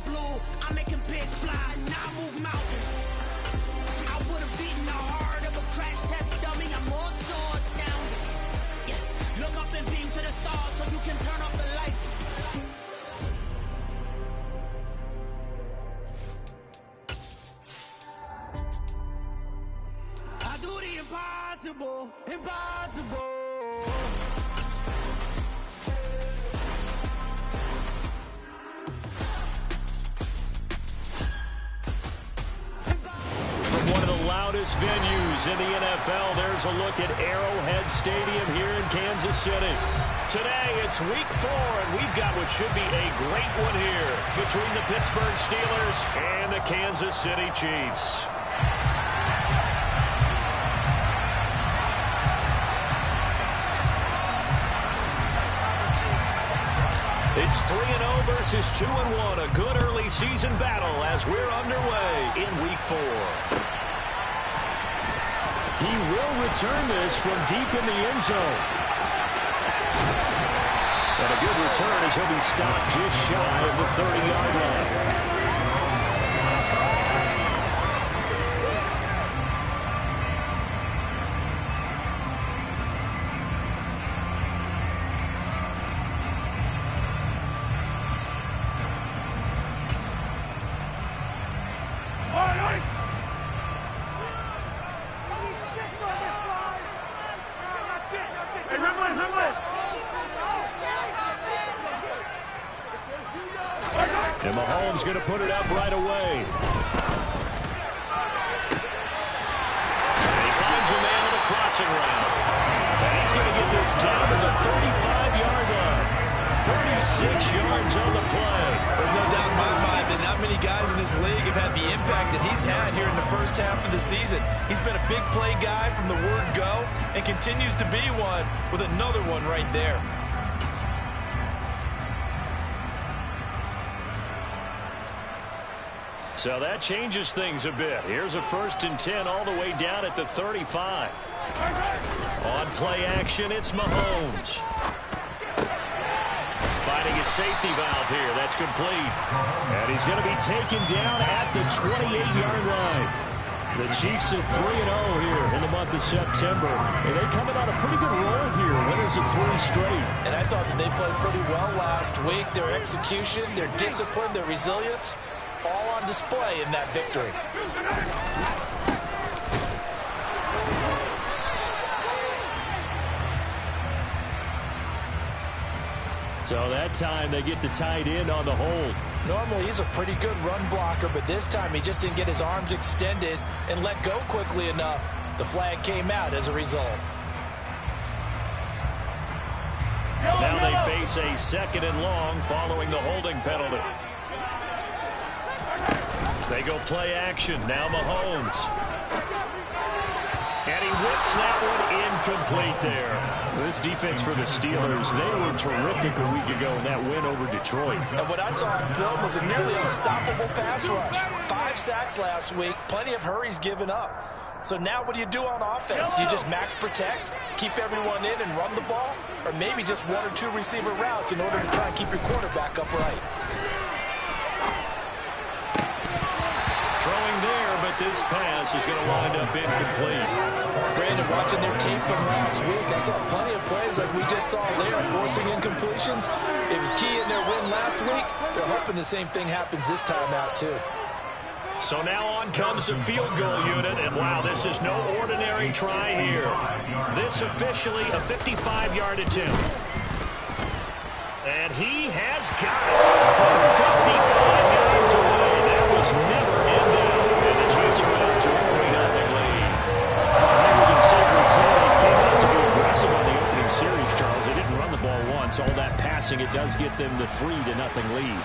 blue. I'm making pigs fly, now I move mountains. I would have beaten the heart of a crash test dummy. I'm more so astounded. Yeah. Look up and beam to the stars so you can turn off the lights. I do the impossible, impossible. Loudest venues in the NFL. There's a look at Arrowhead Stadium here in Kansas City. Today, it's week 4, and we've got what should be a great one here between the Pittsburgh Steelers and the Kansas City Chiefs. It's 3-0 versus 2-1, a good early season battle as we're underway in week 4. He will return this from deep in the end zone. And a good return as he'll be stopped just shy of the 30-yard line. And Mahomes going to put it up right away. And he finds a man on the crossing route. And he's going to get this down to the 35-yard line. 36 yards on the play. There's no doubt in my mind that not many guys in this league have had the impact that he's had here in the first half of the season. He's been a big play guy from the word go and continues to be one with another one right there. So that changes things a bit. Here's a 1st and 10 all the way down at the 35. On play action, it's Mahomes. Finding a safety valve here. That's complete. And he's going to be taken down at the 28-yard line. The Chiefs at 3-0 here in the month of September. And they coming on a pretty good roll here. Winners of 3 straight. And I thought that they played pretty well last week. Their execution, their discipline, their resilience, all on display in that victory. So that time they get the tight end on the hold. Normally he's a pretty good run blocker, but this time he just didn't get his arms extended and let go quickly enough. The flag came out as a result. Now they face a 2nd and long following the holding penalty. They go play action. Now Mahomes. And he whips that one incomplete there. This defense for the Steelers, they were terrific a week ago in that win over Detroit. And what I saw on film was a nearly unstoppable pass rush. 5 sacks last week, plenty of hurries given up. So now what do you do on offense? You just max protect, keep everyone in and run the ball, or maybe just 1 or 2 receiver routes in order to try and keep your quarterback upright. Throwing there, but this pass is going to wind up incomplete. Brandon, watching their tape from last week, I saw plenty of plays like we just saw there, forcing incompletions. It was key in their win last week. They're hoping the same thing happens this time out, too. So now on comes the field goal unit, and wow, this is no ordinary try here. This officially a 55-yard attempt. And he has got it from 55 yards away. That was never in doubt. And the Chiefs are out to a 3-0 lead. I think we can safely say they came out to be aggressive on the opening series, Charles. They didn't run the ball once. All that passing, it does get them the 3-0 lead.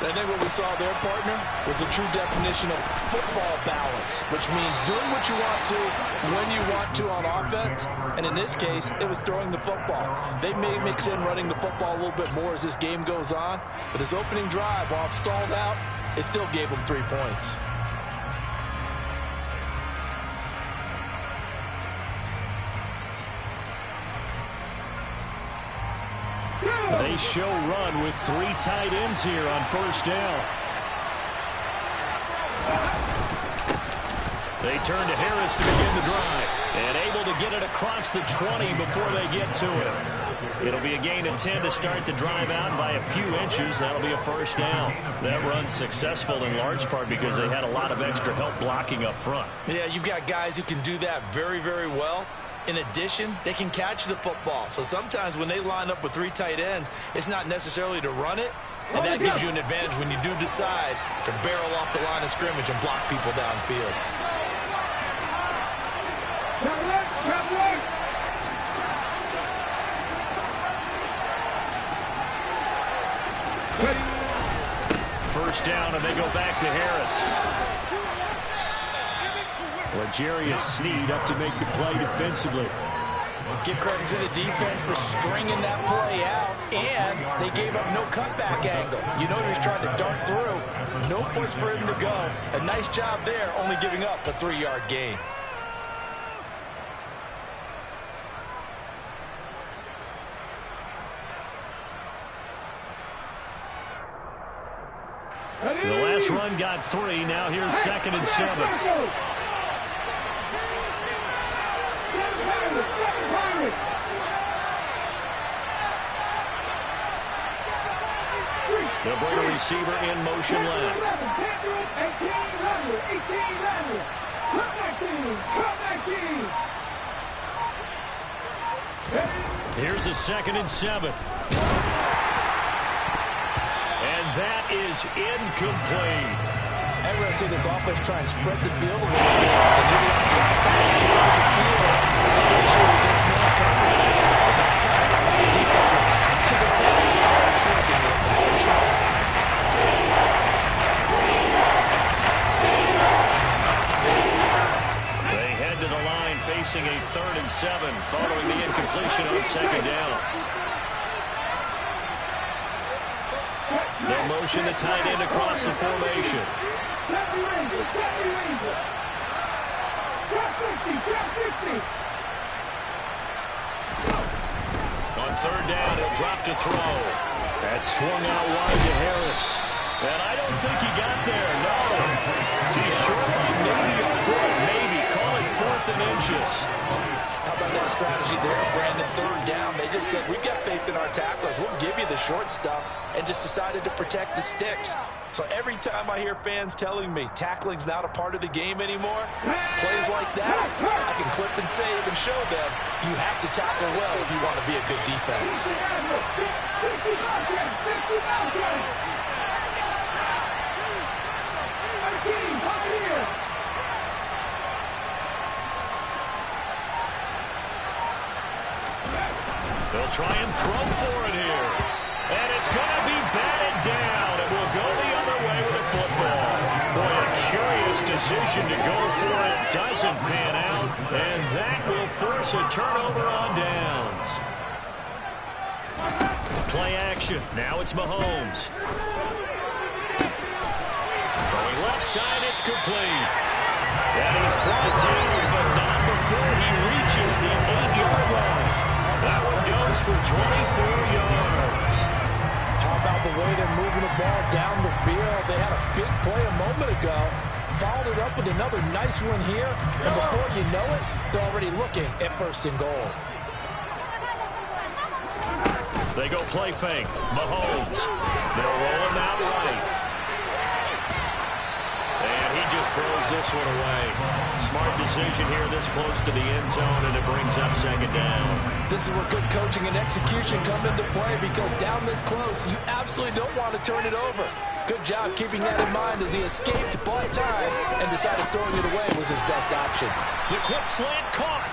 I think what we saw there, partner, was a true definition of football balance, which means doing what you want to, when you want to on offense. And in this case, it was throwing the football. They may mix in running the football a little bit more as this game goes on, but his opening drive, while it stalled out, it still gave him 3 points. They show run with 3 tight ends here on 1st down. They turn to Harris to begin the drive. And able to get it across the 20 before they get to him. It'll be a gain of 10 to start the drive out by a few inches. That'll be a first down. That run's successful in large part because they had a lot of extra help blocking up front. Yeah, you've got guys who can do that very, very well. In addition, they can catch the football. So sometimes when they line up with 3 tight ends, it's not necessarily to run it. And that gives you an advantage when you do decide to barrel off the line of scrimmage and block people downfield. First down, and they go back to Harris. L'Jarius Sneed up to make the play defensively. Give credit to the defense for stringing that play out, and they gave up no cutback angle. You know he's trying to dart through. No place for him to go. A nice job there, only giving up a 3-yard gain. The last run got 3. Now here's 2nd and 7. They'll bring a receiver in motion left. Here's a 2nd and 7. And that is incomplete. And we're going to see this offense try and spread the field a little bit and utilize the outside third of the field, especially against man coverage. At that time, the defense was to the task, forcing the incompletion. They head to the line facing a 3rd and 7 following the incompletion on 2nd down. They'll motion the tight end across the formation. On 3rd down, he'll drop to throw. That swung out wide to Harris. And I don't think he got there, no. He's short by maybe a foot, maybe. Call it 4th and inches. How about that strategy there, Brandon? 3rd down. They just said, we've got faith in our tacklers. We'll give you the short stuff, and just decided to protect the sticks. So every time I hear fans telling me tackling's not a part of the game anymore, plays like that, I can clip and save and show them you have to tackle well if you want to be a good defense. They'll try and throw for it here. And it's going to be batted down. It will go the other way with the football. Boy, a curious decision to go for it. Doesn't pan out. And that will force a turnover on downs. Play action. Now it's Mahomes. Throwing left side, it's complete. And he's brought down, but not before he reaches the 8-yard line. That one goes for 24 yards. How about the way they're moving the ball down the field? They had a big play a moment ago. Followed it up with another nice one here. And before you know it, they're already looking at 1st and goal. They go play fake. Mahomes. They'll roll him out right. And he just throws this one away. Smart decision here this close to the end zone, and it brings up 2nd down. This is where good coaching and execution come into play, because down this close, you absolutely don't want to turn it over. Good job keeping that in mind as he escaped, bought time, and decided throwing it away was his best option. The quick slant caught.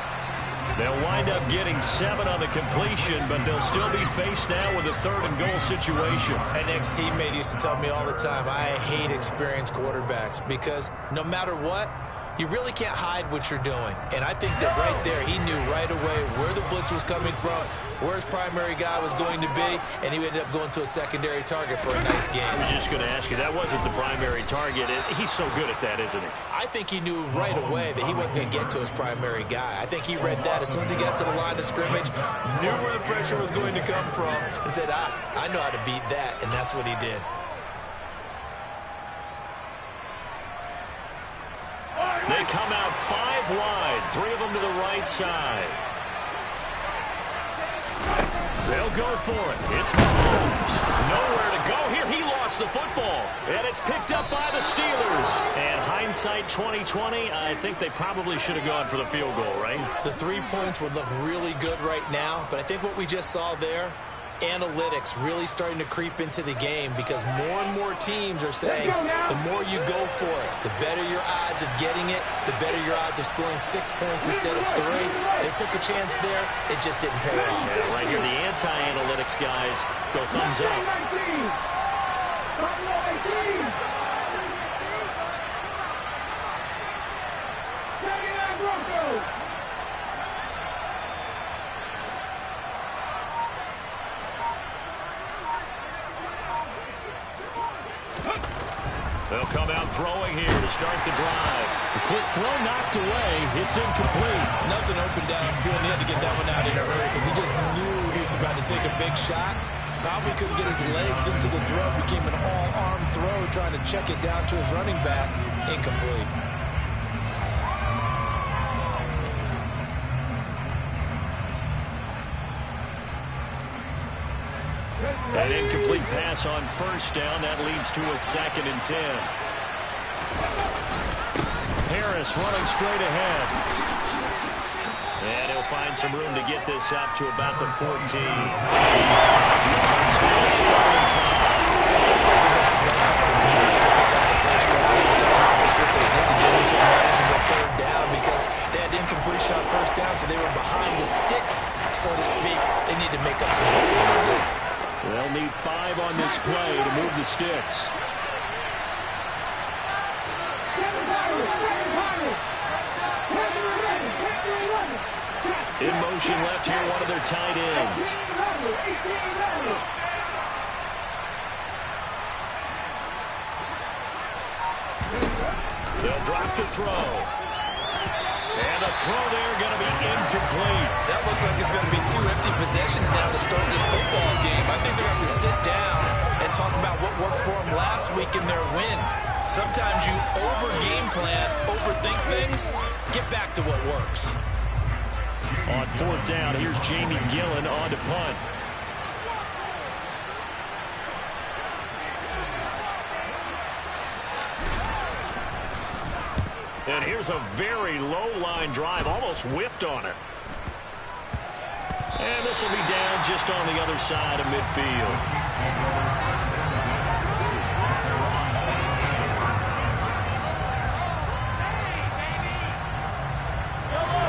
They'll wind up getting 7 on the completion, but they'll still be faced now with a 3rd and goal situation. An ex-teammate used to tell me all the time, I hate experienced quarterbacks, because no matter what, you really can't hide what you're doing. And I think that right there, he knew right away where the blitz was coming from, where his primary guy was going to be, and he ended up going to a secondary target for a nice game. I was just going to ask you, that wasn't the primary target. He's so good at that, isn't he? I think he knew right away that he wasn't going to get to his primary guy. I think he read that as soon as he got to the line of scrimmage, knew where the pressure was going to come from, and said, I know how to beat that, and that's what he did. They come out 5 wide, 3 of them to the right side. They'll go for it. It's Mahomes. Nowhere to go here. He lost the football. And it's picked up by the Steelers. And hindsight 2020, I think they probably should have gone for the field goal, right? The 3 points would look really good right now, but I think what we just saw there, analytics really starting to creep into the game because more and more teams are saying the more you go for it, the better your odds of getting it, the better your odds of scoring 6 points instead of 3. They took a chance there. It just didn't pay off. Yeah, right here, the anti-analytics guys go thumbs up. They'll come out throwing here to start the drive. The quick throw knocked away. It's incomplete. Nothing open downfield, and he had to get that one out in a hurry because he just knew he was about to take a big shot. Probably couldn't get his legs into the throw. Became an all-arm throw, trying to check it down to his running back. Incomplete. An incomplete pass on first down. That leads to a 2nd and 10. Harris running straight ahead. And he'll find some room to get this up to about the 14. It's 3rd and 5. The second down play was not to pick up the first down. It was to accomplish what they did to get into a manageable 3rd down because they had incompletion on first down, so they were behind the sticks, so to speak. They need to make up some ground when they did. They'll need 5 on this play to move the sticks. In motion left here, one of their tight ends. They'll drop to throw. And a throw there going to be incomplete. That looks like it's going to be 2 empty possessions now to start this football game. I think they're going to have to sit down and talk about what worked for them last week in their win. Sometimes you over-game plan, overthink things, get back to what works. On 4th down, here's Jamie Gillen on to punt. And here's a very low-line drive, almost whiffed on it. And this will be down just on the other side of midfield.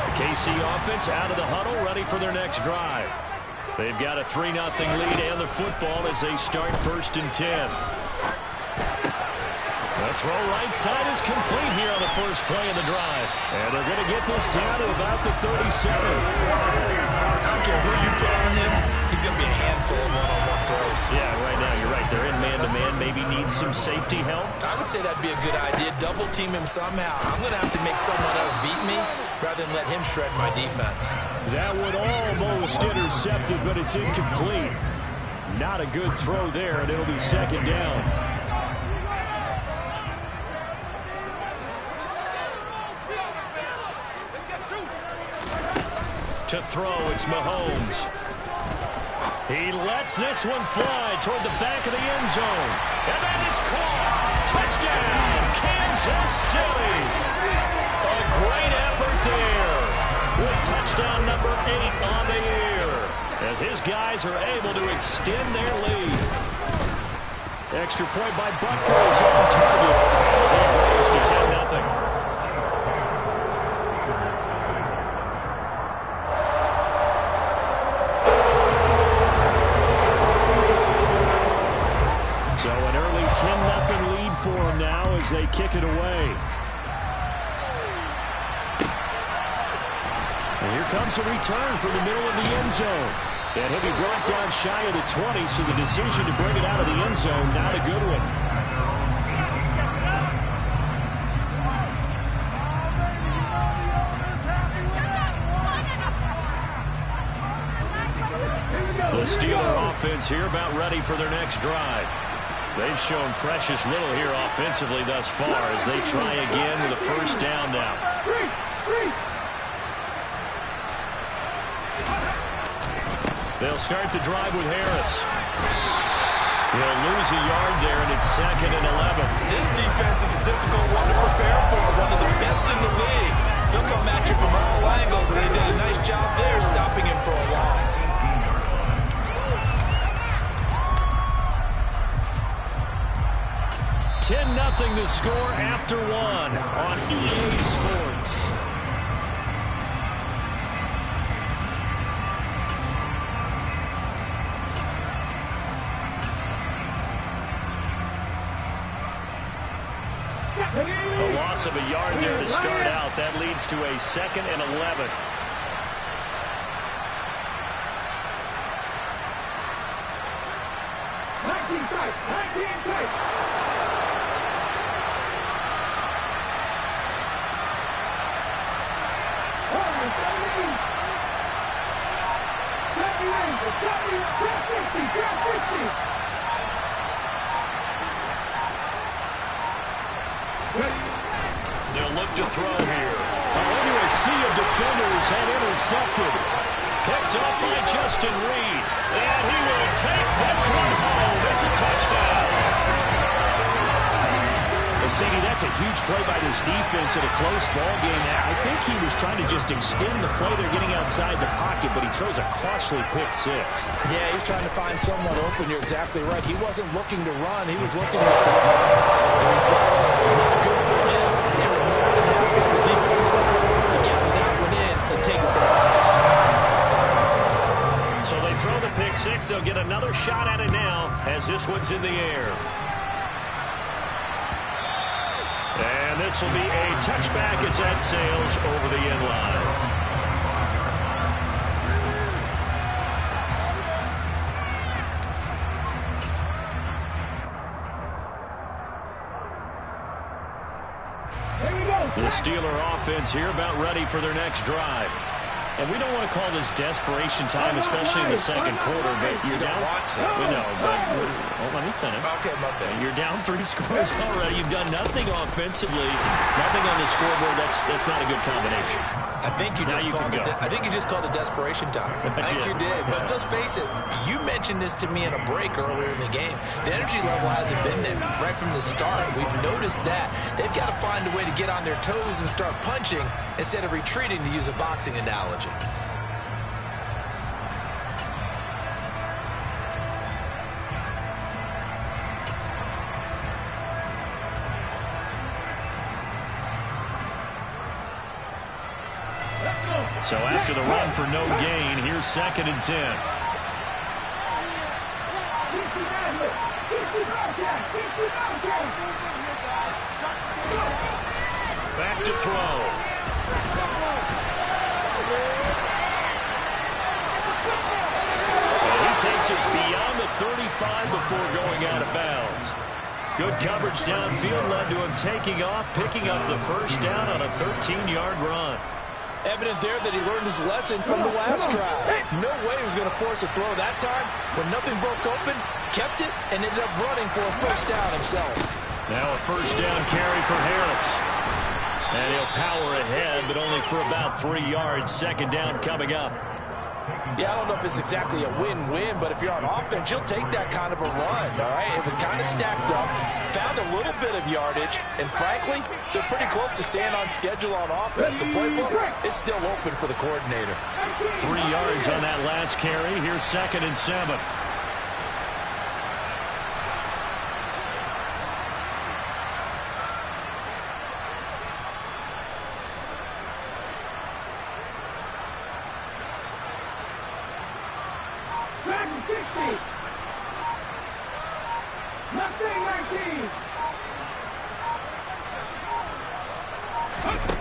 The KC offense out of the huddle, ready for their next drive. They've got a 3-0 lead and the football as they start 1st and 10. The throw right side is complete here on the first play of the drive. And they're going to get this down to about the 37. I don't care who you put on him, he's going to be a handful of one-on-one throws. Yeah, right now you're right. They're in man-to-man. Maybe need some safety help. I would say that'd be a good idea. Double team him somehow. I'm going to have to make someone else beat me rather than let him shred my defense. That would almost intercept it, but it's incomplete. Not a good throw there, and it'll be 2nd down. To throw, it's Mahomes. He lets this one fly toward the back of the end zone. And that is caught. Touchdown, Kansas City. A great effort there. With touchdown number 8 on the year. As his guys are able to extend their lead. Extra point by Butker is on target. It goes to 10-0. So an early 10-0 lead for them now as they kick it away. And here comes a return from the middle of the end zone. And he'll be brought down shy of the 20, so the decision to bring it out of the end zone, not a good one. The Steeler offense here about ready for their next drive. They've shown precious little here offensively thus far as they try again with a 1st down now. They'll start the drive with Harris. He'll lose a yard there, and it's 2nd and 11. This defense is a difficult one to prepare for, one of the best in the league. They'll come at you from all angles, and they did a nice job there stopping him for a loss. $10-0 the score after 1 on EA Sports. A loss of a yard there to start out. That leads to a 2nd and 11. They'll look to throw here. Into a sea of defenders and intercepted. Picked up by Justin Reed. And he will take this one home. It's a touchdown. Well, Sadie, that's a huge play by this defense in a close ball game. I think he was trying to just extend the play. They're getting outside the pocket, but he throws a costly pick 6. Yeah, he's trying to find someone open. You're exactly right. He wasn't looking to run. He was looking to throw. The result, not good for him. They were more than happy on the defensive side to get that one in and take it to pass. So they throw the pick 6. They'll get another shot at it now as this one's in the air. And this will be a touchback as that sails over the end line. The Steeler offense here about ready for their next drive. And we don't want to call this desperation time, especially in the second quarter, but you're down. We know, but let me finish. Okay, my bad. You're down 3 scores already. You've done nothing offensively, nothing on the scoreboard. That's not a good combination. I think you just called it desperation time. I think you did. But let's face it, you mentioned this to me in a break earlier in the game. The energy level hasn't been there right from the start. We've noticed that. They've got to find a way to get on their toes and start punching instead of retreating, to use a boxing analogy. So after the run for no gain, here's 2nd and 10. Back to throw. Well, he takes us beyond the 35 before going out of bounds. Good coverage downfield led to him taking off, picking up the first down on a 13-yard run. Evident there that he learned his lesson from the last drive. No way he was going to force a throw that time. When nothing broke open, kept it, and ended up running for a first down himself. Now a first down carry for Harris. And he'll power ahead, but only for about 3 yards. 2nd down coming up. Yeah, I don't know if it's exactly a win-win, but if you're on offense, you'll take that kind of a run, all right? It was kind of stacked up, found a little bit of yardage, and frankly, they're pretty close to staying on schedule on offense. The playbook is still open for the coordinator. 3 yards on that last carry. Here's 2nd and 7.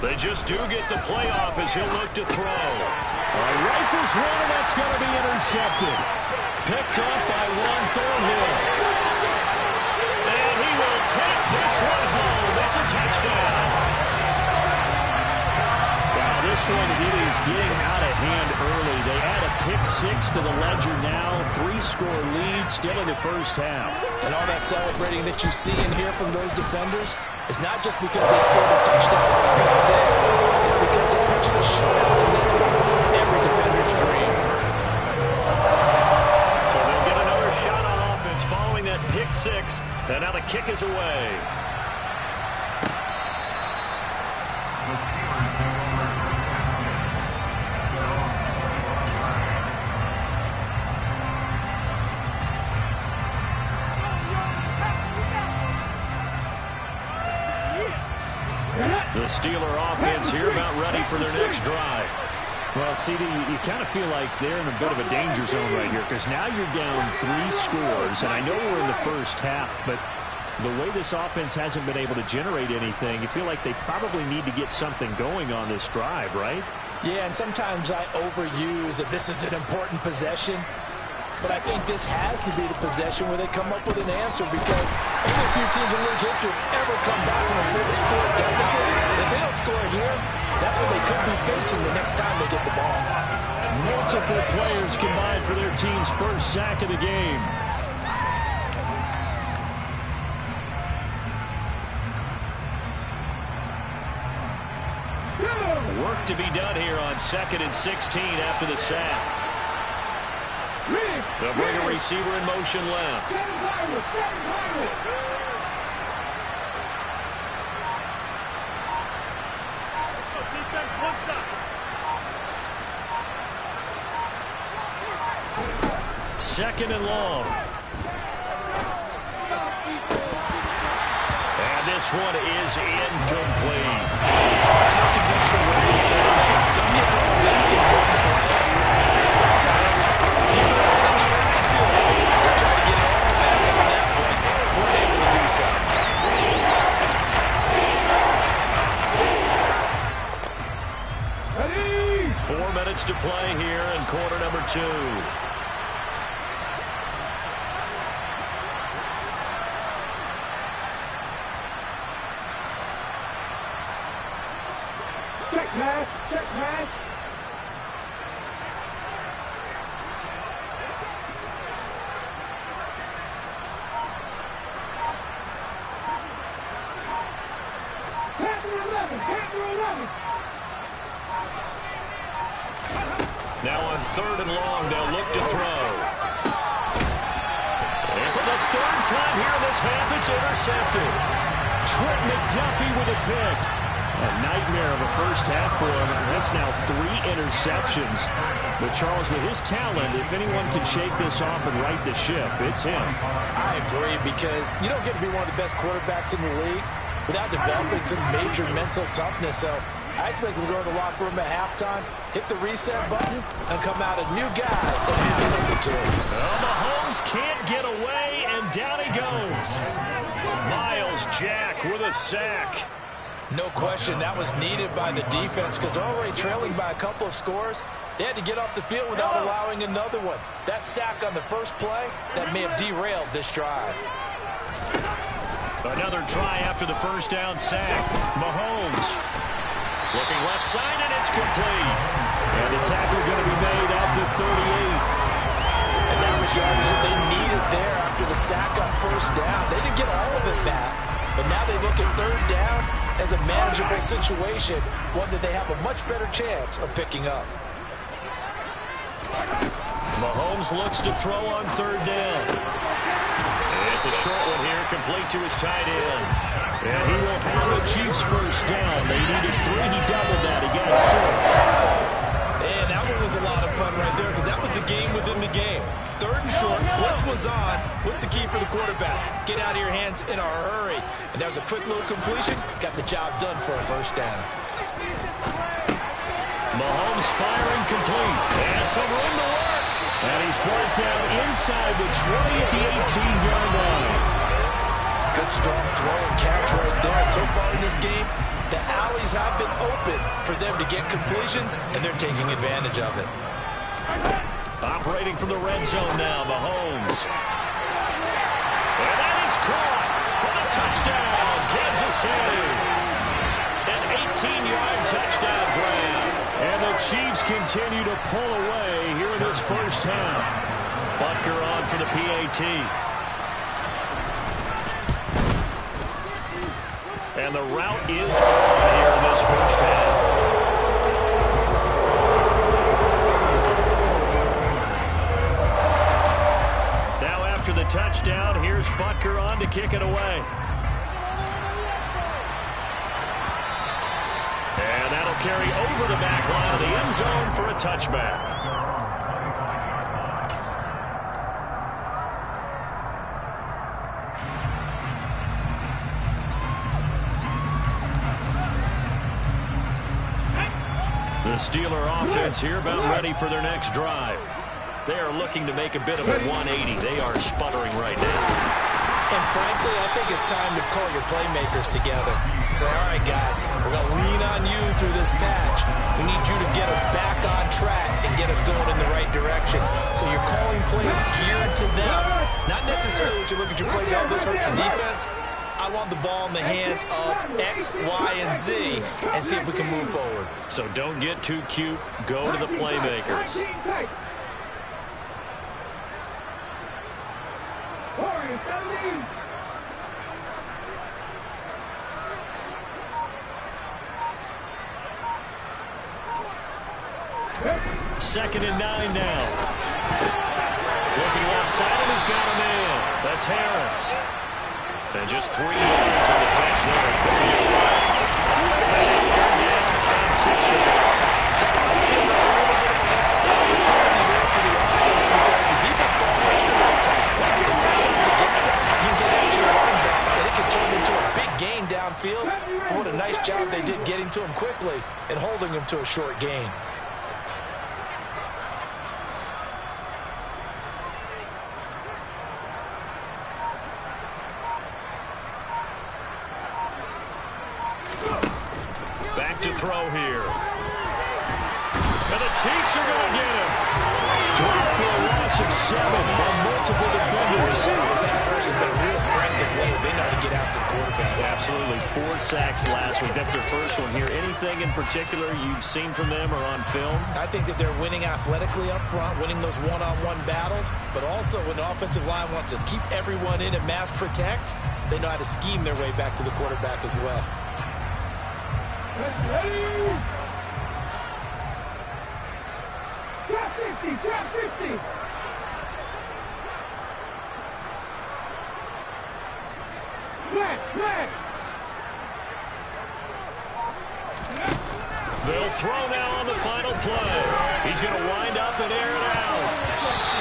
They just do get the playoff as he'll look to throw. Rifles one, and that's going to be intercepted. Picked up by Juan Thornhill. And he will take this one home. It's a touchdown. Wow, this one really is getting out of hand early. They add a pick 6 to the ledger now. 3-score lead still in the first half. And all that celebrating that you see and hear from those defenders, it's not just because they scored a touchdown or a pick 6. It's because they're pitching a shutout in this one. Every defender's dream. Steeler offense here about ready for their next drive. Well, CD, you kind of feel like they're in a bit of a danger zone right here because now you're down 3 scores, and I know we're in the first half, but the way this offense hasn't been able to generate anything, you feel like they probably need to get something going on this drive, right? Yeah, and sometimes I overuse that this is an important possession, but I think this has to be the possession where they come up with an answer because only a few teams in league history have ever come back from a 4-score deficit. If they don't score here, that's what they could be facing the next time they get the ball. Multiple players combined for their team's first sack of the game. Work to be done here on 2nd and 16 after the sack. They'll bring a receiver in motion left. Second and long. And this one is incomplete. Conventional wisdom says, hey, don't get all back in one play. Sometimes you go ahead and try to. They're trying to get it all back on that one. Weren't able to do so. 4 minutes to play here in quarter number 2. Check pass, check pass. Now on 3rd and long, they'll look to throw. And for the 3rd time here in this half, it's intercepted. Trent McDuffie with a pick. A nightmare of a first half for him. That's now 3 interceptions. But Charles, with his talent, if anyone can shake this off and right the ship, it's him. I agree because you don't get to be one of the best quarterbacks in the league without developing some major mental toughness. So I expect him to go to the locker room at halftime, hit the reset button, and come out a new guy in half number 2. Well, Mahomes can't get away, and down he goes. Myles Jack with a sack. No question, that was needed by the defense because they're already trailing by a couple of scores. They had to get off the field without allowing another one. That sack on the first play, that may have derailed this drive. Another try after the first down sack. Mahomes looking left side, and it's complete. And the tackle going to be made at the 38. And that was yardage that they needed there after the sack on first down. They didn't get all of it back, but now they look at 3rd down as a manageable situation, one that they have a much better chance of picking up. Mahomes looks to throw on 3rd down. It's a short one here, complete to his tight end. And he will have the Chiefs first down. They needed 3. He doubled that. He got 6. And that one was a lot of fun right there because that was the game within the game. 3rd and short, blitz was on. What's the key for the quarterback? Get out of your hands in a hurry. And that was a quick little completion. Got the job done for a first down. Mahomes firing complete. And some room to work. And he's brought down inside the 20 at the 18-yard line. Good strong throw and catch right there. And so far in this game, the alleys have been open for them to get completions, and they're taking advantage of it. Operating from the red zone now, Mahomes. And that is caught for the touchdown, Kansas City. An 18-yard touchdown grab. And the Chiefs continue to pull away here in this first half. Butker on for the PAT. And the route is on here in this first half. Now after the touchdown, here's Butker on to kick it away. And that'll carry over the back line of the end zone for a touchback. The Steeler offense here about ready for their next drive. They are looking to make a bit of a 180. They are sputtering right now. And frankly, I think it's time to call your playmakers together. Say, all right, guys, we're going to lean on you through this patch. We need you to get us back on track and get us going in the right direction. So you're calling plays geared to them. Not necessarily what you look at your plays, oh, this hurts the defense. I want the ball in the hands of X, Y, and Z and see if we can move forward. So don't get too cute. Go to the playmakers. Second and 9 now. Looking left side, and he's got a man. That's Harris. And just 3 yards on the catch there. Third down and 6 to go. I feel like a little bit of a lost opportunity there for the offense because the defense ball pressure on top. And sometimes against that, you can get at your running back, and it can turn into a big gain downfield. But what a nice job they did getting to him quickly and holding him to a short gain. Back to throw here. And the Chiefs are going to get him. Dropped for a loss of 7 by multiple defenders. Pass rush has been a real strength of late. They know how to get after the quarterback. Absolutely. 4 sacks last week. That's their first one here. Anything in particular you've seen from them or on film? I think that they're winning athletically up front, winning those one-on-one battles, but also when the offensive line wants to keep everyone in and mass protect, they know how to scheme their way back to the quarterback as well. Trap 50, trap 50. Flag. They'll throw now on the final play. He's going to wind up and air it out.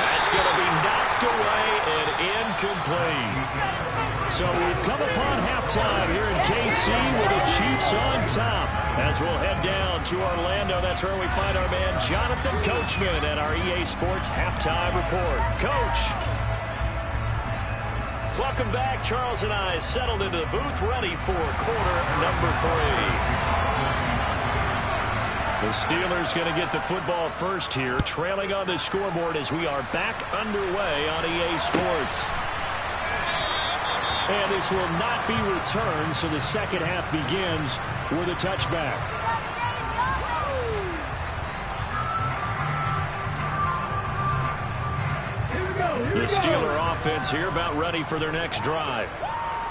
That's going to be knocked away and incomplete. So we've come upon halftime here in KC with the Chiefs on top. As we'll head down to Orlando, that's where we find our man Jonathan Coachman at our EA Sports Halftime Report. Coach. Welcome back. Charles and I settled into the booth ready for quarter number 3. The Steelers going to get the football first here, trailing on the scoreboard as we are back underway on EA Sports. And this will not be returned, so the second half begins with a touchback. The Steeler offense here about ready for their next drive.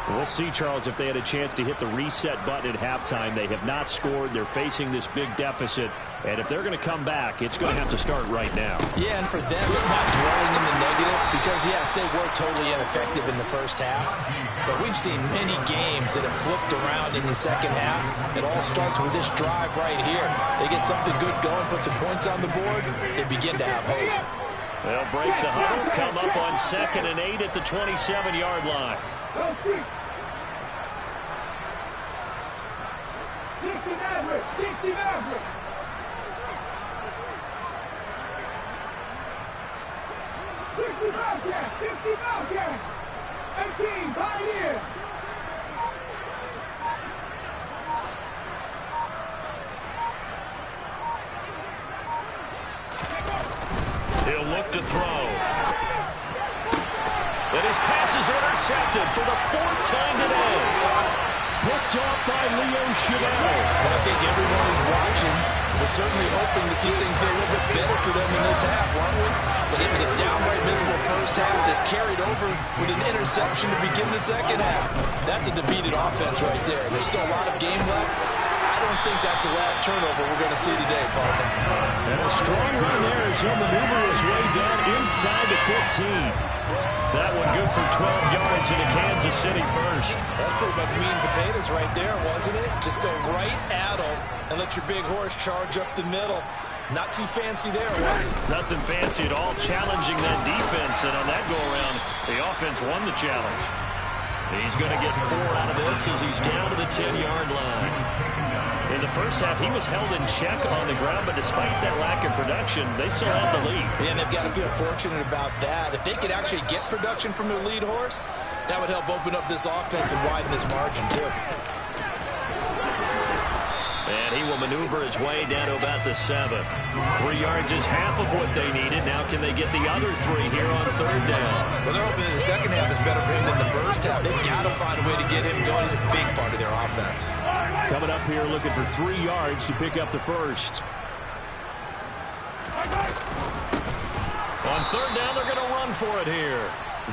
We'll see, Charles, if they had a chance to hit the reset button at halftime. They have not scored. They're facing this big deficit. And if they're going to come back, it's going to have to start right now. Yeah, and for them, it's not dwelling in the negative because, yes, they were totally ineffective in the first half. But we've seen many games that have flipped around in the second half. It all starts with this drive right here. They get something good going, put some points on the board, they begin to have hope. They'll break the huddle, come up on 2nd and 8 at the 27-yard line. 60 average, 60 average. 60 Bobcat, 60 Bobcat. 18, Pioneer. He'll look to throw. And his pass is intercepted for the 4th time today. Picked off by Leo Chenal. But I think everyone is watching. We're certainly hoping to see things get a little bit better for them in this half, aren't we? But it was a downright miserable first half that's carried over with an interception to begin the second half. That's a defeated offense right there. There's still a lot of game left. I don't think that's the last turnover we're going to see today, partner. And a strong run there as he'll maneuver his way down inside the 15. That one good for 12 yards into Kansas City first. That's pretty much meat and potatoes right there, wasn't it? Just go right at them and let your big horse charge up the middle. Not too fancy there, was it? Nothing fancy at all, challenging that defense. And on that go-around, the offense won the challenge. He's going to get 4 out of this as he's down to the 10-yard line. In the first half, he was held in check on the ground, but despite that lack of production, they still had the lead. Yeah, and they've got to feel fortunate about that. If they could actually get production from their lead horse, that would help open up this offense and widen this margin, too. And he will maneuver his way down to about the 7. 3 yards is half of what they needed. Now can they get the other 3 here on third down? Well, they're hoping that the second half is better for him than the first half. They've got to find a way to get him going. He's a big part of their offense. Coming up here looking for 3 yards to pick up the first. On third down, they're going to run for it here.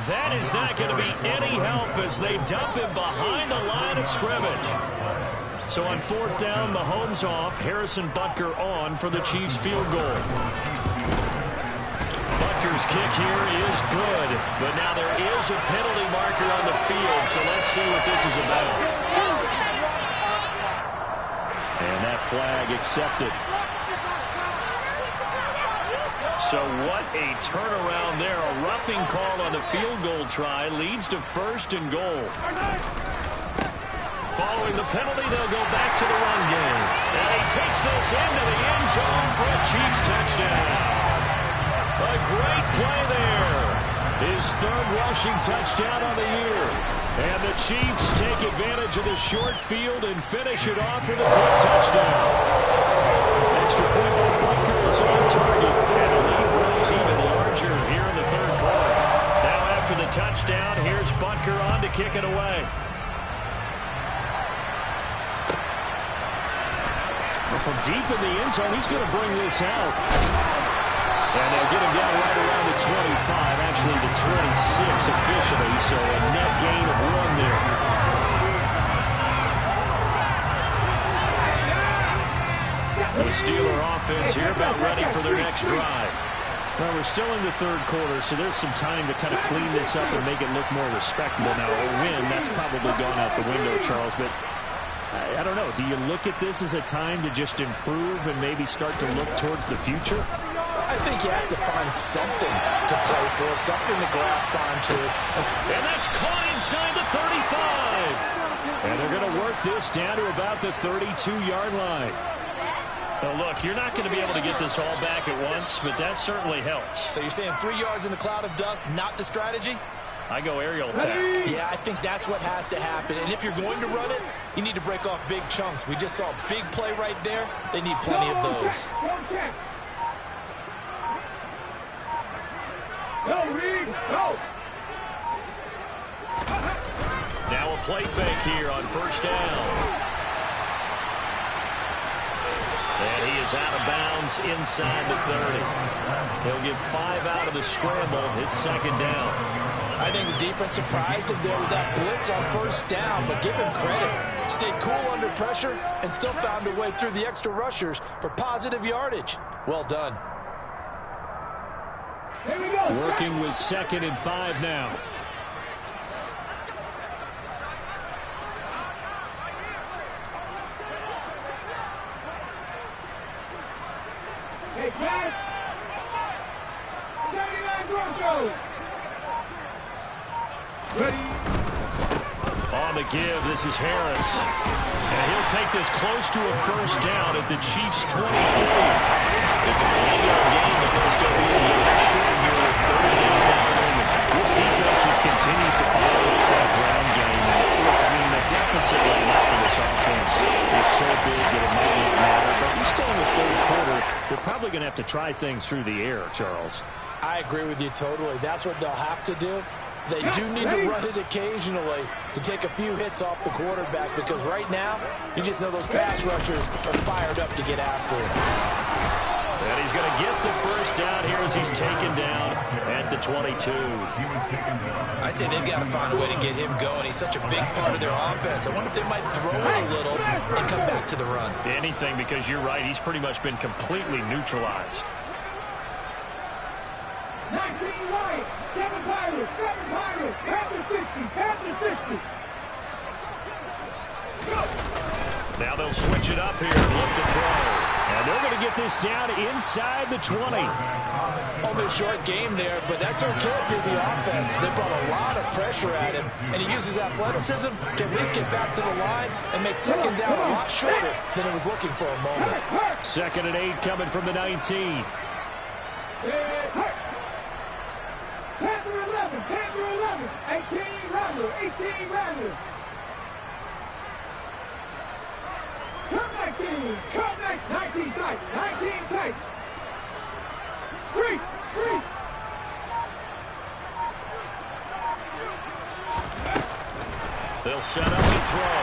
That is not going to be any help as they dump him behind the line of scrimmage. So on fourth down, Mahomes off, Harrison Butker on for the Chiefs field goal. Butker's kick here is good, but now there is a penalty marker on the field, so let's see what this is about. And that flag accepted. So what a turnaround there. A roughing call on the field goal try leads to first and goal. Following the penalty, they'll go back to the run game. And he takes this into the end zone for a Chiefs touchdown. A great play there. His third rushing touchdown on the year. And the Chiefs take advantage of the short field and finish it off with a quick touchdown. Extra point by Butker is on target. And the lead grows even larger here in the third quarter. Now after the touchdown, here's Butker on to kick it away. From deep in the end zone, he's going to bring this out. And they'll get him down right around the 25, actually the 26 officially, so a net gain of 1 there. The Steeler offense here about ready for their next drive. Well, we're still in the third quarter, so there's some time to kind of clean this up and make it look more respectable. Now, a win, that's probably gone out the window, Charles, but I don't know. Do you look at this as a time to just improve and maybe start to look towards the future? I think you have to find something to play for, something to grasp onto. And that's caught inside the 35. And they're going to work this down to about the 32-yard line. Now, look, you're not going to be able to get this all back at once, but that certainly helps. So you're saying 3 yards in the cloud of dust, not the strategy? I go aerial attack. Yeah, I think that's what has to happen. And if you're going to run it, you need to break off big chunks. We just saw a big play right there. They need plenty of those. Go, Reed, go! Now a play fake here on first down. And he is out of bounds inside the 30. He'll get 5 out of the scramble. It's second down. I think the defense surprised him there with that blitz on first down, but give him credit. Stayed cool under pressure and still found a way through the extra rushers for positive yardage. Well done. Here we go. Working with 2nd and 5 now. Hey, Pat. 79 Broncos. Ready. On the give, this is Harris. And he'll take this close to a first down at the Chiefs' 23. It's a 5-yard gain, but they'll still be a little short here with 30 down at the moment. This defense just continues to play that ground game. And look, I mean, the deficit right now for this offense is so big that it might not matter. But we're still in the third quarter. They're probably going to have to try things through the air, Charles. I agree with you totally. That's what they'll have to do. They do need to run it occasionally to take a few hits off the quarterback because right now, you just know those pass rushers are fired up to get after him. And he's going to get the first down here as he's taken down at the 22. I'd say they've got to find a way to get him going. He's such a big part of their offense. I wonder if they might throw it a little and come back to the run. Anything, because you're right. He's pretty much been completely neutralized. 19 Lions, 7 Pirates, Panther 60. Now they'll switch it up here and look to throw. And they're going to get this down inside the 20. Only a short game there, but that's okay if you're the offense. They brought a lot of pressure at him, and he uses athleticism to at least get back to the line and make second down a lot shorter than it was looking for a moment. 2nd and 8 coming from the 19. Panther 11, Panther 11, 18 Rattler, 18 Rattler. Come 19, come 19 tight, 19 tight. 3. They'll set up to throw.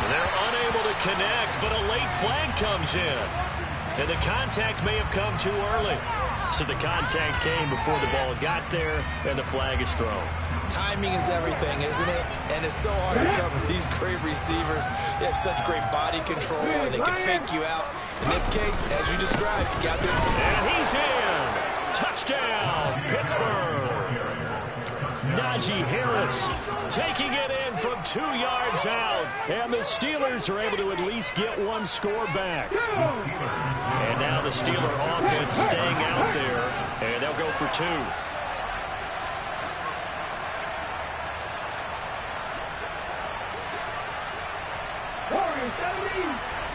They're unable to connect, but a late flag comes in. And the contact may have come too early. So the contact came before the ball got there, and the flag is thrown. Timing is everything, isn't it? And it's so hard to cover these great receivers. They have such great body control, and they can fake you out. In this case, as you described, you got there. And he's in. Touchdown, Pittsburgh. Najee Harris taking it in from 2 yards out. And the Steelers are able to at least get one score back. And now the Steeler offense staying out there, and they'll go for 2. Warriors,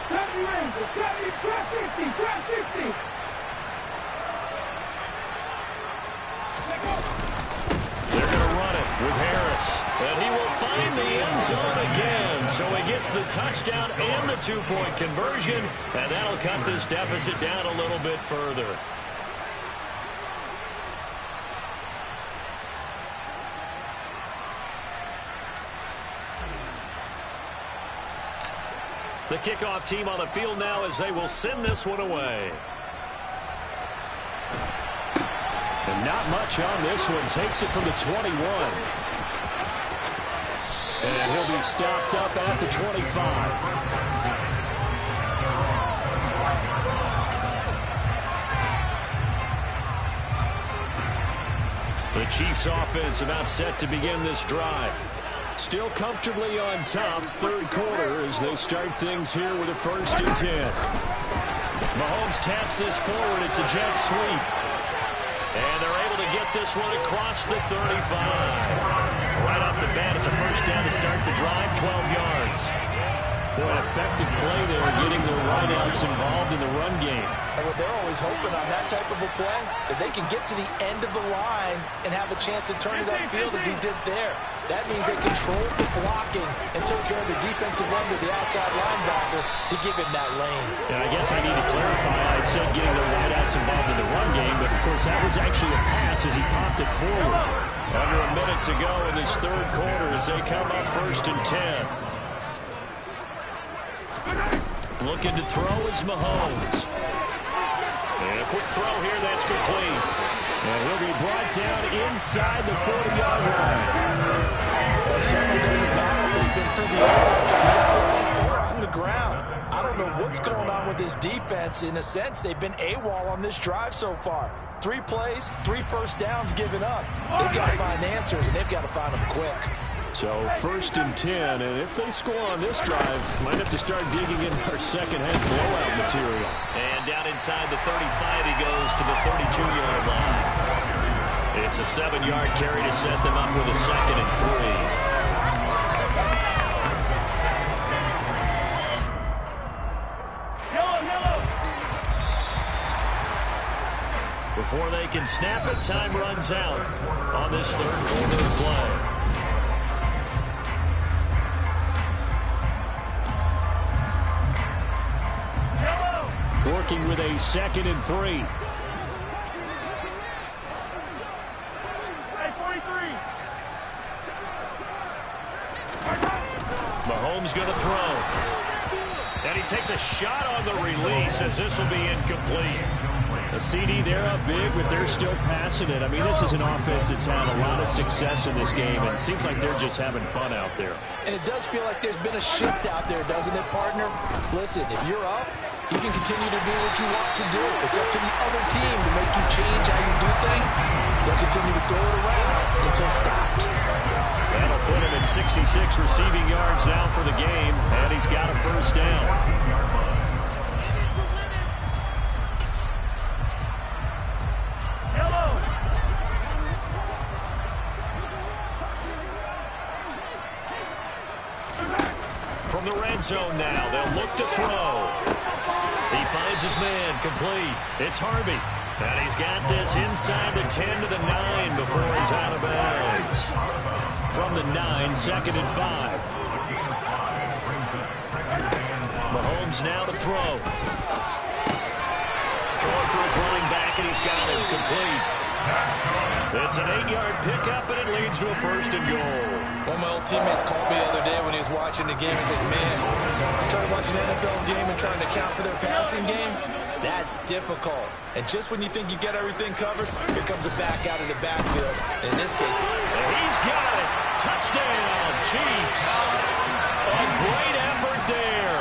70 Rangers, 70, cross 60, cross 60. They're going to run it with Harris. And he will find the end zone again. So he gets the touchdown and the 2-point conversion. And that'll cut this deficit down a little bit further. The kickoff team on the field now as they will send this one away. And not much on this one. Takes it from the 21. And he'll be stopped up at the 25. The Chiefs offense about set to begin this drive. Still comfortably on top, 3rd quarter as they start things here with a 1st and 10. Mahomes taps this forward. It's a jet sweep. And they're able to get this one across the 35. Right off the bat, it's a 1st down to start the drive, 12 yards. Boy, an effective play there, getting the wideouts involved in the run game. And what they're always hoping on that type of a play, that they can get to the end of the line and have a chance to turn it upfield as he did there. That means they controlled the blocking and took care of the defensive end of the outside linebacker to give him that lane. And I guess I need to clarify, I said getting the wideouts involved in the run game, but of course that was actually a pass as he popped it forward. Under a minute to go in this 3rd quarter as they come up 1st and 10. Looking to throw is Mahomes. And a quick throw here, that's complete. And he'll be brought down inside the 40-yard line. It certainly doesn't matter if it's been through the air or on the ground. I don't know what's going on with this defense. In a sense, they've been AWOL on this drive so far. 3 plays, 3 first downs given up. They've got to find answers, and they've got to find them quick. So 1st and 10, and if they score on this drive, might have to start digging in our second-half blowout material. And down inside the 35, he goes to the 32-yard line. It's a 7-yard carry to set them up with a 2nd and 3. Before they can snap it, time runs out on this 3rd quarter of play. Working with a 2nd and 3. Mahomes going to throw. And he takes a shot on the release as this will be incomplete. A CD, they're up big, but they're still passing it. I mean, this is an offense that's had a lot of success in this game, and it seems like they're just having fun out there. And it does feel like there's been a shift out there, doesn't it, partner? Listen, if you're up, you can continue to do what you want to do. It's up to the other team to make you change how you do things. They'll continue to throw it around until stopped. That'll put him at 66 receiving yards now for the game, and he's got a 1st down. end zone now. They'll look to throw. He finds his man, complete. It's Harvey. And he's got this inside the 10 to the 9 before he's out of bounds. From the 9, 2nd and 5. Mahomes now to throw. Throwing for his running back, and he's got it complete. It's an 8-yard pickup, and it leads to a 1st and goal. One of my old teammates called me the other day when he was watching the game. He said, man, trying to watch an NFL game and trying to account for their passing game, that's difficult. And just when you think you get everything covered, here comes a back out of the backfield. In this case, he's got it. Touchdown, Chiefs. A great effort there.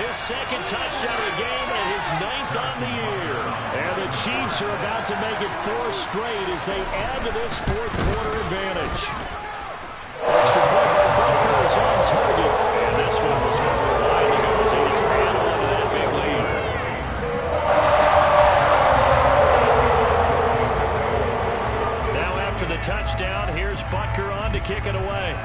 His 2nd touchdown of the game and his 9th on the year. And the Chiefs are about to make it 4 straight as they add to this 4th quarter advantage. Extra point by Butker is on target. And this one was over a while ago as he just ran on to that big lead. Now after the touchdown, here's Butker on to kick it away.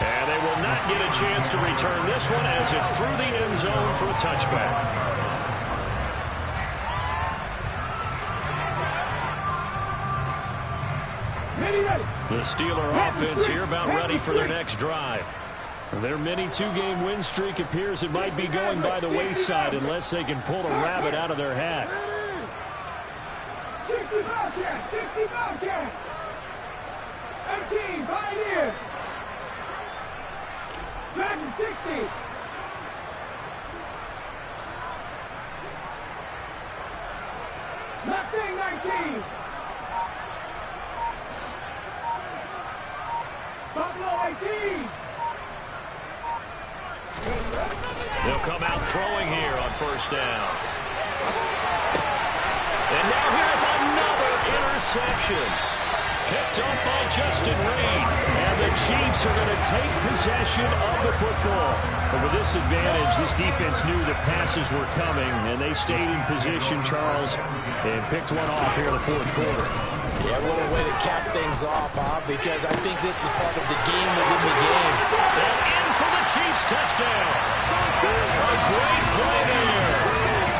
And they will not get a chance to return this one as it's through the end zone for a touchback. The Steeler offense here about ready for their next drive. Their mini 2-game win streak appears it might be going by the wayside unless they can pull a rabbit out of their hat. 60 Bobcats, 60 Bobcats. 18 Pioneers. Dragon 60. Mustang 19. Buffalo 18. They'll come out throwing here on 1st down. And now here's another interception. Picked up by Justin Reed. And the Chiefs are going to take possession of the football. But with this advantage, this defense knew the passes were coming, and they stayed in position, Charles, and picked one off here in the 4th quarter. yeah, what a way to cap things off, huh? Because I think this is part of the game within the game. And in for the Chiefs touchdown. A great play there.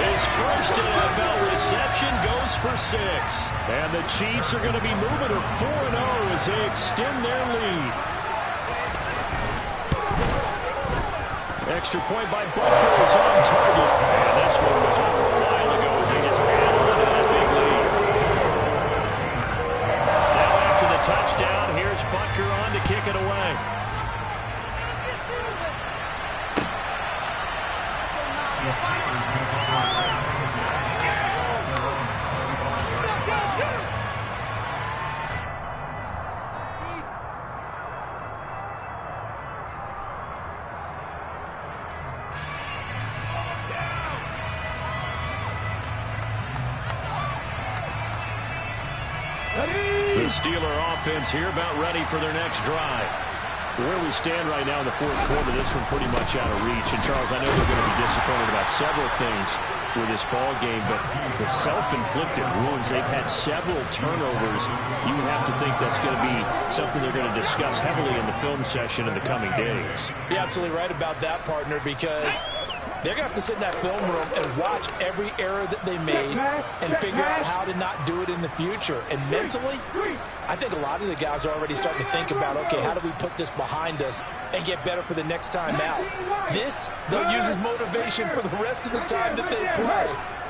His first NFL reception goes for 6. And the Chiefs are going to be moving to 4-0 as they extend their lead. Extra point by Butker is on target. And this one was over a while ago as they just add on to that big lead. Now after the touchdown, here's Butker on to kick it away. The Steeler offense here about ready for their next drive. Where we stand right now in the 4th quarter, this one pretty much out of reach. And, Charles, I know they're going to be disappointed about several things with this ball game, but the self-inflicted wounds, they've had several turnovers. You would have to think that's going to be something they're going to discuss heavily in the film session in the coming days. You're absolutely right about that, partner, because they're going to have to sit in that film room and watch every error that they made and figure out how to not do it in the future. And mentally, I think a lot of the guys are already starting to think about, okay, how do we put this behind us and get better for the next time out? This, they'll use as motivation for the rest of the time that they play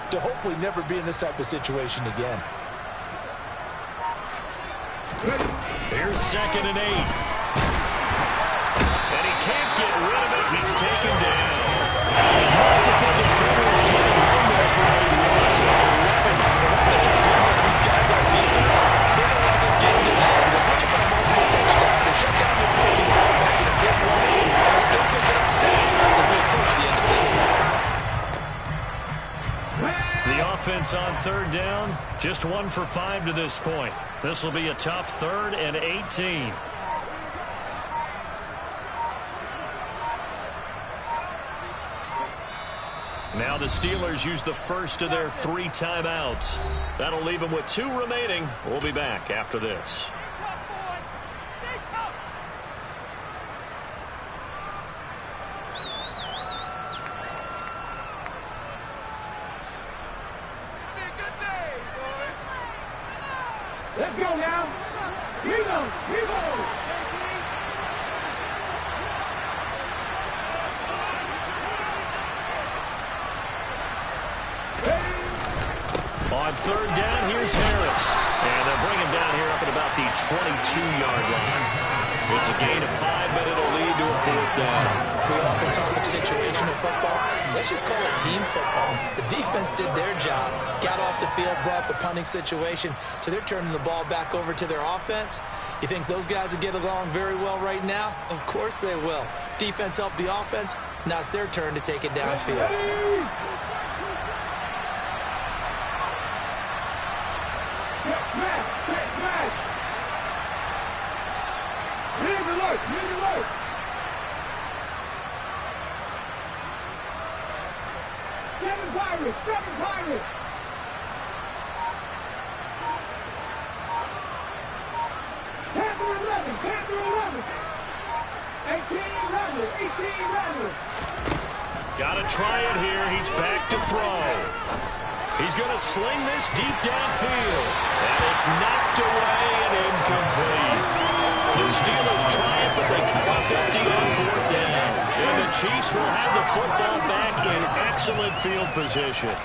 to hopefully never be in this type of situation again. Here's 2nd and 8. And he can't get rid of it. He's taken down. Multiple defenders getting in there for a loss of 11. These guys on defense, they don't want this game to end. They're winning by multiple touchdowns. They shut down the opposing quarterback in a big way, and they're still picking up sacks as we approach the end of this one. The offense on 3rd down, just 1 for 5 to this point. This will be a tough 3rd and 18. Now the Steelers use the first of their 3 timeouts. That'll leave them with 2 remaining. We'll be back after this. Let's go now. Reload. On third down, here's Harris. And they'll bring him down here up at about the 22-yard line. It's a gain of 5, but it'll lead to a fourth down. We often talk of situational football. Let's just call it team football. The defense did their job, got off the field, brought the punting situation, so they're turning the ball back over to their offense. You think those guys will get along very well right now? Of course they will. Defense helped the offense. Now it's their turn to take it downfield. Smash. Lead alert. Seven Pirates. 10-11. 18 runners. Got to try it here. He's back to throw. He's going to sling this deep downfield. And it's knocked away and incomplete. The Steelers try it, but they come up empty on fourth down. And the Chiefs will have the football back in excellent field position.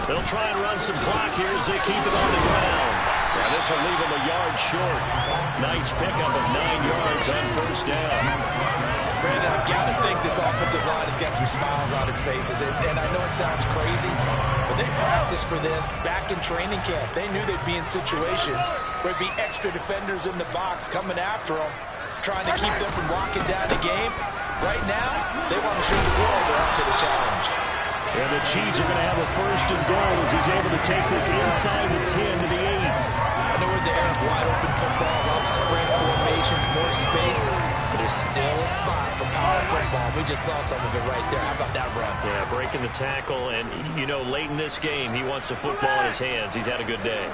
They'll try and run some clock here as they keep it on the ground. Yeah, this will leave them a yard short. Nice pickup of 9 yards on first down. Brandon, I've got to think this offensive line has got some smiles on its faces. And I know it sounds crazy, but they practiced for this back in training camp. They knew they'd be in situations where there'd be extra defenders in the box coming after them, trying to keep them from locking down the game. Right now, they want to show the world they're up to the challenge. And the Chiefs are going to have a first and goal as he's able to take this inside the 10 to the 8. I know we're there, wide open football, a lot of spread formations, more space, but there's still a spot for power football. We just saw some of it right there. How about that run? Yeah, breaking the tackle, and, you know, late in this game, he wants the football in his hands. He's had a good day.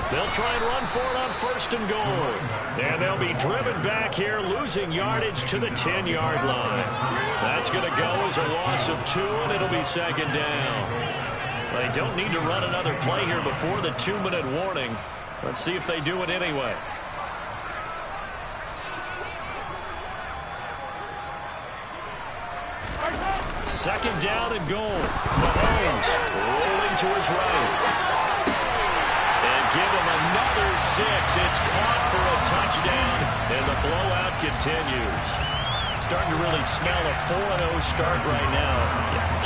They'll try and run for it on first and goal. And they'll be driven back here, losing yardage to the 10-yard line. That's going to go as a loss of 2, and it'll be second down. They don't need to run another play here before the 2-minute warning. Let's see if they do it anyway. Second down and goal. Mahomes rolling to his right. Give him another 6. It's caught for a touchdown, and the blowout continues. Starting to really smell a 4-0 start right now.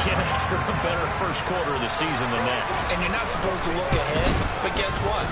Can't ask for a better first quarter of the season than that. And you're not supposed to look ahead, but guess what?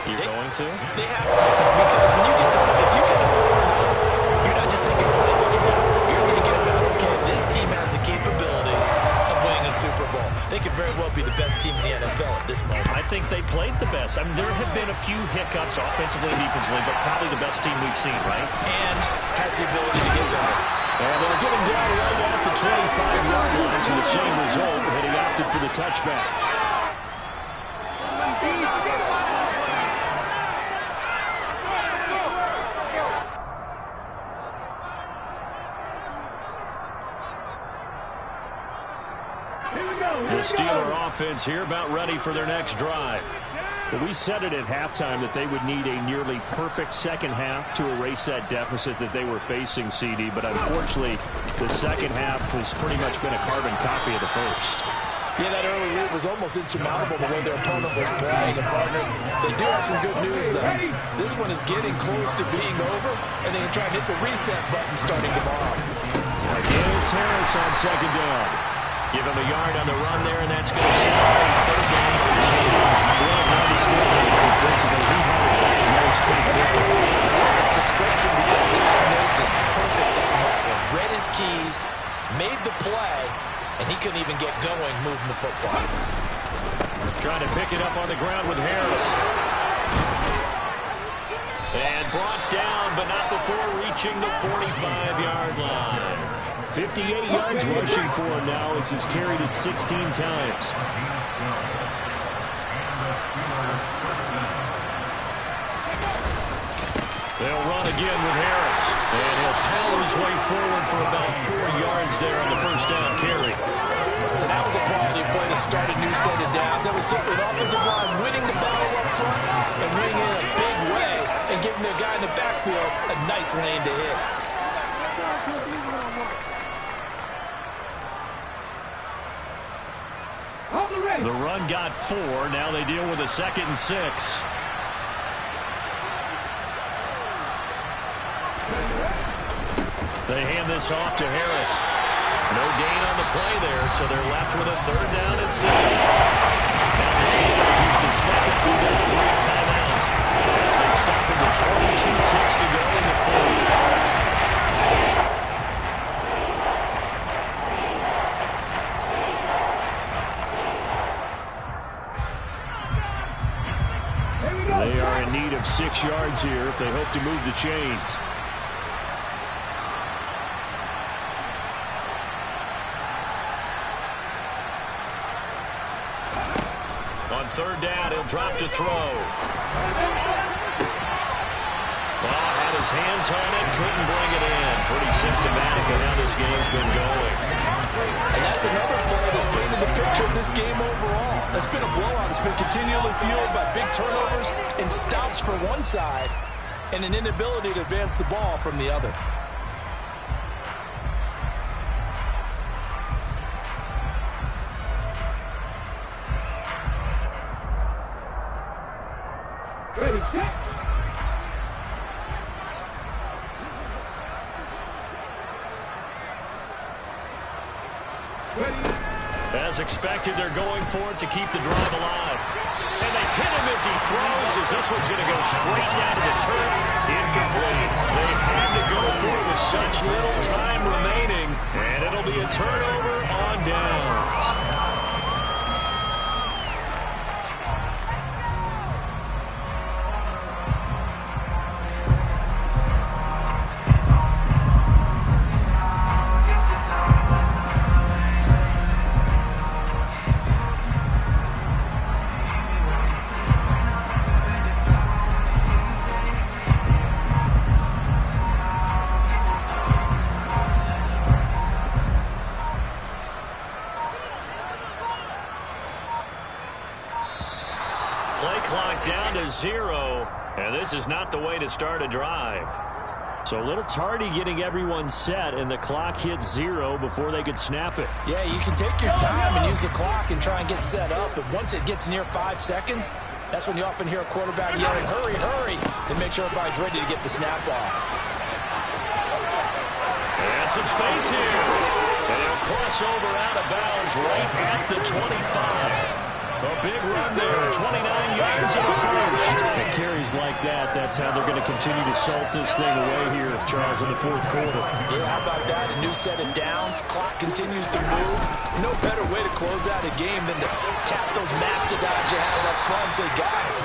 You're going to? They have to, because when you get to, if you get to 4-0, you're not just thinking playoffs now. You're thinking about, okay, this team has the capabilities of winning a Super Bowl. They could very well be the best team in the NFL at this moment. I think they played the best. I mean, there have been a few hiccups offensively and defensively, but probably the best team we've seen, right? And has the ability to get better. And they'll get him down right at the 25-yard line for the same result, but he opted for the touchback. The Steeler offense here about ready for their next drive. Well, we said it at halftime that they would need a nearly perfect second half to erase that deficit that they were facing, CD. But unfortunately, the second half has pretty much been a carbon copy of the first. Yeah, that early lead was almost insurmountable the way their opponent was playing. And, partner, they do have some good news, though. This one is getting close to being over, and they can try and hit the reset button starting tomorrow. Again, it's Harris on second down. Give him a yard on the run there, and that's going to set up on third down and 2. Well, how to step in defensively. He had it diagnosed pretty quickly. That description, because diagnosed is perfect on that one. Read his keys, made the play, and he couldn't even get going moving the football. Trying to pick it up on the ground with Harris. And brought down, but not before reaching the 45-yard line. 58 yards rushing for him now as he's carried it 16 times. They'll run again with Harris. And he'll power his way forward for about 4 yards there on the first down carry. And that was a quality play to start a new set of downs. That was simply an offensive line winning the battle up front and winning in a big way and giving the guy in the backfield a nice lane to hit. The run got 4. Now they deal with a 2nd and 6. They hand this off to Harris. No gain on the play there, so they're left with a 3rd down and 6. Now the Steelers use the second of their 3 timeouts as they stop in the 22 ticks to go in the 4th. They are in need of 6 yards here if they hope to move the chains. On 3rd down, he'll drop to throw. Had his hands on it, couldn't bring it in. Pretty symptomatic of how this game's been going. And that's another play that's painted the picture of this game overall. It's been a blowout. It's been continually fueled by big turnovers and stops for one side and an inability to advance the ball from the other. Ready, set. As expected, they're going for it to keep the drive alive. And they hit him as he throws, as this one's going to go straight down to the turf. Incomplete. They had to go for it with such little time remaining. And it'll be a turnover on downs. Play clock down to 0, and this is not the way to start a drive. So a little tardy getting everyone set, and the clock hits 0 before they could snap it. Yeah, you can take your time and use the clock and try and get set up, but once it gets near 5 seconds, that's when you often hear a quarterback yelling, hurry, hurry, to make sure everybody's ready to get the snap off. And some space here. And he'll cross over out of bounds right at the 25. A big run there, 29 yards in the first. And carries like that, that's how they're going to continue to salt this thing away here, Charles, in the 4th quarter. Yeah, how about that? A new set of downs. Clock continues to move. No better way to close out a game than to tap those mastodons you have up front and say, guys,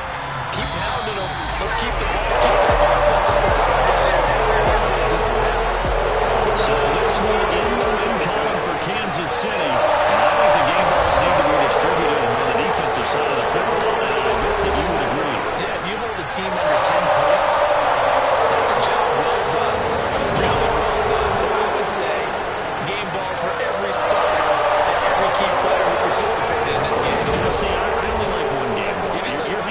keep pounding them. Let's keep the ball, keep the offense on the sidelines. Let's close this one out. So this one in the win column for Kansas City. And I think the game balls need to be distributed on the defensive side of the football, and I bet that you would agree. Yeah, if you hold a team under 10 points, that's a job well done. Really well done. So I would say game balls for every starter and every key player who participated in this game. See, I only like one game ball. You're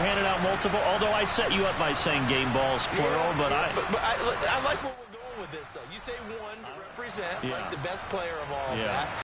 handing out multiple, although I set you up by saying game balls, plural, but I like where we're going with this, though. You say one to represent like the best player of all of that.